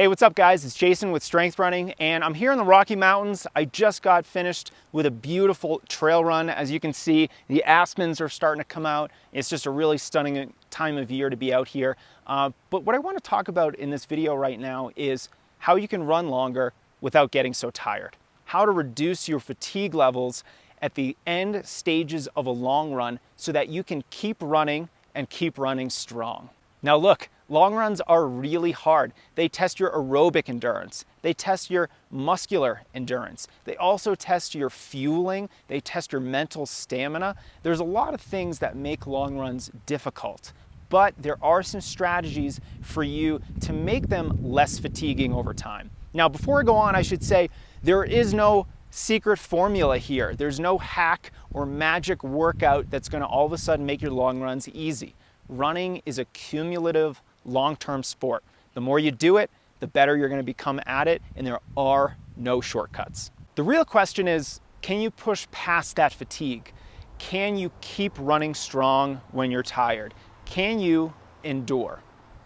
Hey, what's up guys? It's Jason with Strength Running, and I'm here in the Rocky Mountains. I just got finished with a beautiful trail run. As you can see, the aspens are starting to come out. It's just a really stunning time of year to be out here. But what I want to talk about in this video right now is how you can run longer without getting so tired. How to reduce your fatigue levels at the end stages of a long run so that you can keep running and keep running strong. Now look, long runs are really hard. They test your aerobic endurance. They test your muscular endurance. They also test your fueling. They test your mental stamina. There's a lot of things that make long runs difficult, but there are some strategies for you to make them less fatiguing over time. Now, before I go on, I should say there is no secret formula here. There's no hack or magic workout that's going to all of a sudden make your long runs easy. Running is a cumulative long-term sport. The more you do it, the better you're going to become at it, and there are no shortcuts. The real question is, can you push past that fatigue? Can you keep running strong when you're tired? Can you endure?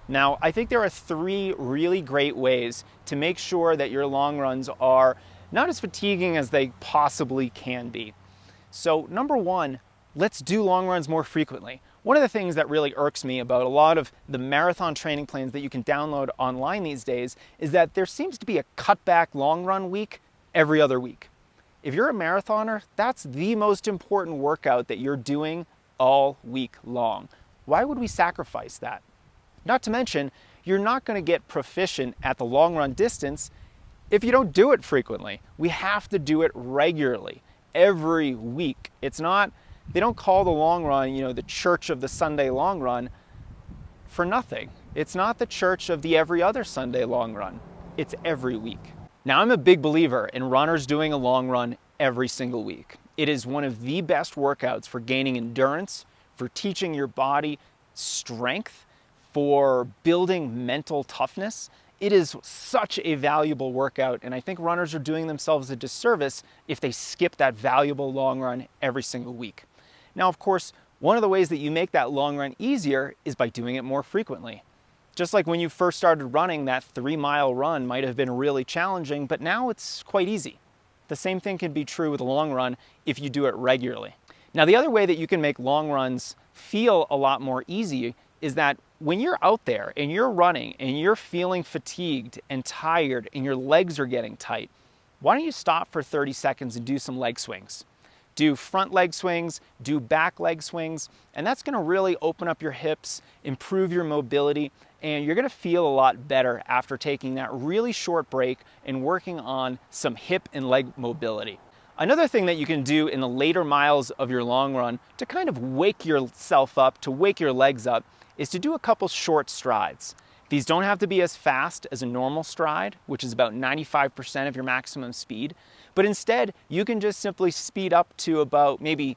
Now, I think there are three really great ways to make sure that your long runs are not as fatiguing as they possibly can be. So, number one, let's do long runs more frequently. One of the things that really irks me about a lot of the marathon training plans that you can download online these days is that there seems to be a cutback long run week every other week. If you're a marathoner, that's the most important workout that you're doing all week long. Why would we sacrifice that? Not to mention, you're not going to get proficient at the long run distance if you don't do it frequently. We have to do it regularly, every week. They don't call the long run, the church of the Sunday long run for nothing. It's not the church of the every other Sunday long run. It's every week. Now, I'm a big believer in runners doing a long run every single week. It is one of the best workouts for gaining endurance, for teaching your body strength, for building mental toughness. It is such a valuable workout, and I think runners are doing themselves a disservice if they skip that valuable long run every single week. Now, of course, one of the ways that you make that long run easier is by doing it more frequently. Just like when you first started running, that 3-mile run might have been really challenging, but now it's quite easy. The same thing can be true with a long run if you do it regularly. Now, the other way that you can make long runs feel a lot more easy is that when you're out there and you're running and you're feeling fatigued and tired and your legs are getting tight, why don't you stop for 30 seconds and do some leg swings? Do front leg swings, do back leg swings, and that's going to really open up your hips, improve your mobility, and you're going to feel a lot better after taking that really short break and working on some hip and leg mobility. Another thing that you can do in the later miles of your long run to kind of wake yourself up, to wake your legs up, is to do a couple short strides. These don't have to be as fast as a normal stride, which is about 95% of your maximum speed, but instead you can just simply speed up to about maybe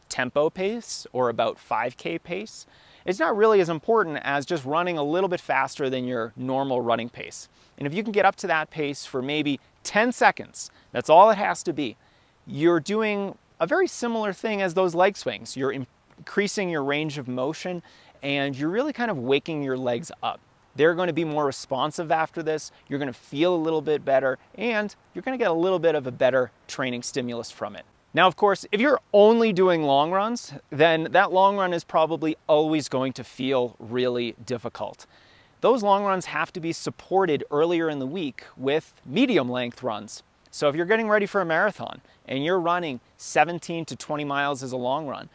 tempo pace or about 5K pace. It's not really as important as just running a little bit faster than your normal running pace. And if you can get up to that pace for maybe 10 seconds, that's all it has to be, you're doing a very similar thing as those leg swings. You're increasing your range of motion and you're really kind of waking your legs up. They're going to be more responsive after this, you're going to feel a little bit better, and you're going to get a little bit of a better training stimulus from it. Now, of course, if you're only doing long runs, then that long run is probably always going to feel really difficult. Those long runs have to be supported earlier in the week with medium length runs. So if you're getting ready for a marathon and you're running 17 to 20 miles as a long run,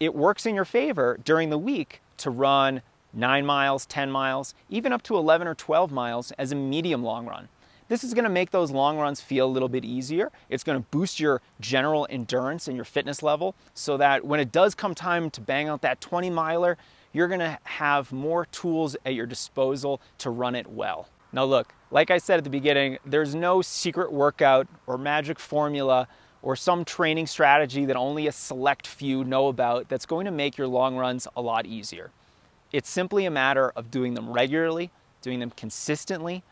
it works in your favor during the week to run 9 miles, 10 miles, even up to 11 or 12 miles as a medium long run. This is going to make those long runs feel a little bit easier. It's going to boost your general endurance and your fitness level so that when it does come time to bang out that 20-miler, you're going to have more tools at your disposal to run it well. Now look, like I said at the beginning, there's no secret workout or magic formula or some training strategy that only a select few know about that's going to make your long runs a lot easier. It's simply a matter of doing them regularly, doing them consistently,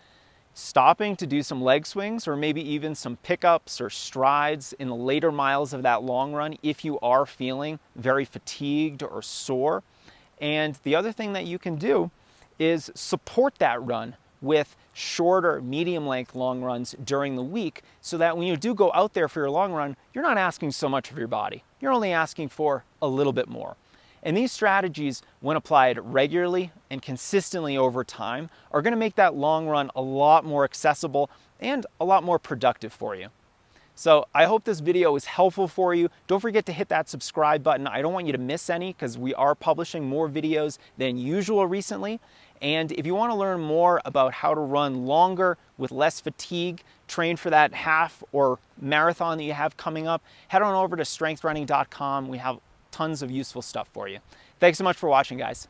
stopping to do some leg swings or maybe even some pickups or strides in the later miles of that long run if you are feeling very fatigued or sore. And the other thing that you can do is support that run with shorter, medium length long runs during the week, so that when you do go out there for your long run, you're not asking so much of your body. You're only asking for a little bit more. And these strategies, when applied regularly and consistently over time, are going to make that long run a lot more accessible and a lot more productive for you. So I hope this video was helpful for you. Don't forget to hit that subscribe button. I don't want you to miss any, because we are publishing more videos than usual recently. And if you want to learn more about how to run longer with less fatigue, train for that half or marathon that you have coming up, head on over to strengthrunning.com. We have tons of useful stuff for you. Thanks so much for watching, guys.